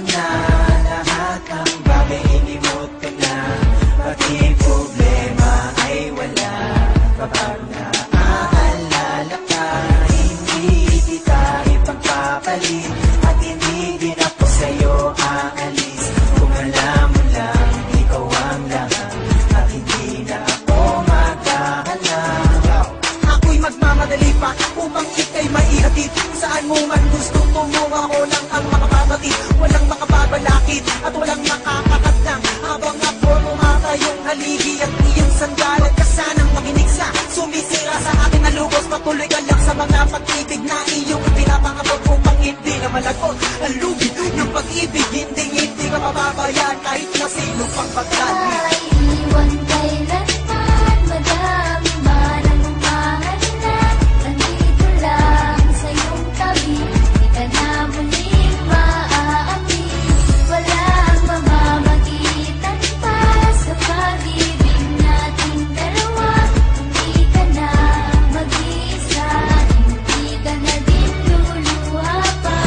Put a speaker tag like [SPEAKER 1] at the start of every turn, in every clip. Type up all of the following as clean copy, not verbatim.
[SPEAKER 1] na lahat ng bagay ilimot ko na. Pati problema ay wala kapag naaalala ka. Hindi kita ipagpapalit at hindi din ako sa'yo aalis. Kung alam mo lang, ikaw ang lahat at hindi na ako maghahanap. Ako'y magmamadali pa upang ika'y maihatid. Saan mo man gusto tungo, ako lang ang makababatid. Walang makababalakid at walang makakakatlang habang ako tumatayong haligi at iyong sandalan. Ka sanang makinig sa sumisira sa ating alugos. Patuloy ka lang sa mga pag-ibig na iyong pinapangabot upang hindi na malagot ang lugi ng pag-ibig. Hindi ka mababayaan kahit na sino pang pagkalit.
[SPEAKER 2] Ay, iwan kailanman, madami man ang umahanap. Nandito lang sa iyong tabi, di ka na muling maaapi. Walang mamamagitan pa sa pag-ibig nating dalawa. Hindi ka na mag-iisa, hindi ka na din luluha pa.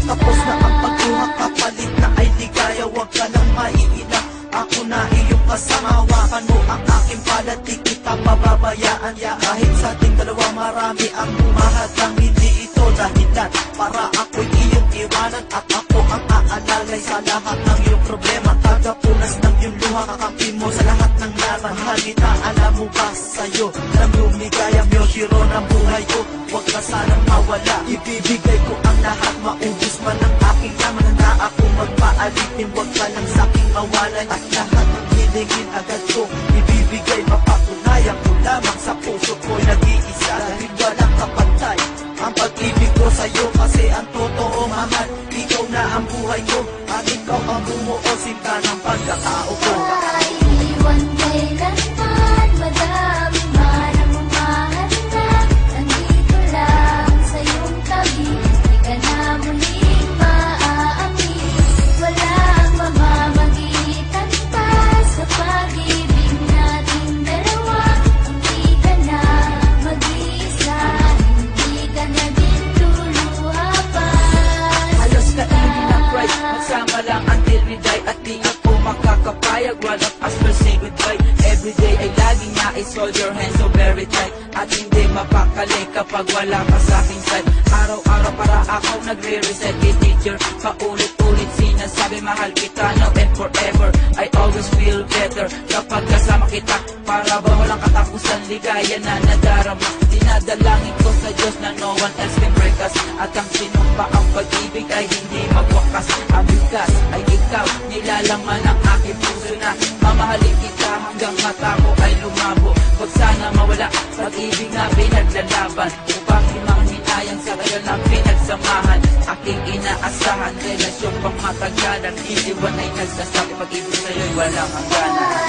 [SPEAKER 1] Tapos na ang pagkuha, kapalit na ay ligaya. Huwag ka nang maiiyak, ako na iyong kasama. Hawakan mo ang aking palad, di kita pababayaan. Kahit sa ating dalawa marami ang humahadang, hindi ito dahilan para ako'y iyong iwanan. At ako ang aalalay sa lahat ng iyong problema. Tagapunas ng iyong luha, kakampi mo sa lahat ng laban. Halita, alam mo ba sa'yo nang lumigaya mo, hero ng buhay ko. Huwag ka sanang mawala, ibibigay ko ang lahat. Maubos man ang aking yaman, handa ako magpaalitin. Huwag ka lang sa'king mawalan at lahat ng hilingin agad ko ibibigay. Mapatunayan ko lamang sa puso ko'y nag-iisa dahil walang kapantay ang pag-ibig ko sa'yo. Kasi ang totoo mahal, ikaw na ang buhay ko at ikaw ang bumuo sinta ng pagkatao ko.
[SPEAKER 2] Ay, iwan kailanman, madami man ang umahanap. Nandito lang sa iyong tabi, di ka na muling maaapi. Walang mamamagitan pa sa pag-ibig nating dalawa. Hindi ka na mag-iisa, hindi ka na din luluha pa.
[SPEAKER 3] Halos kainin ang pride, magsama lang until we die. At di ako makakapayag, one of us will say goodbye. Everyday ay laging nais, hold your hands so very tight. At hindi mapakali kapag wala ka sa aking side. Araw-araw para ako nagre-reset kay teacher. Paulit-ulit sinasabi mahal kita now and forever. I always feel better kapag kasama kita. Para ba walang katapusan, ligaya na nadarama. Dinadalangin ko sa Diyos na no one else can break us. At ang sinumpa ang pag-ibig ay hindi magwakas. Ang bigas ay ikaw, nilalaman ang aking puso na mamahalin kita hanggang mata ko ay lumabo. Huwag sana mawala pag-ibig na pinaglalaban upang himang-hinayang sa kayo ng pinagsamahan. Aking inaasahan, relasyon pang matagalan. Iniwan ay nagsasabi, pag-ibig sa'yo'y walang hangganan.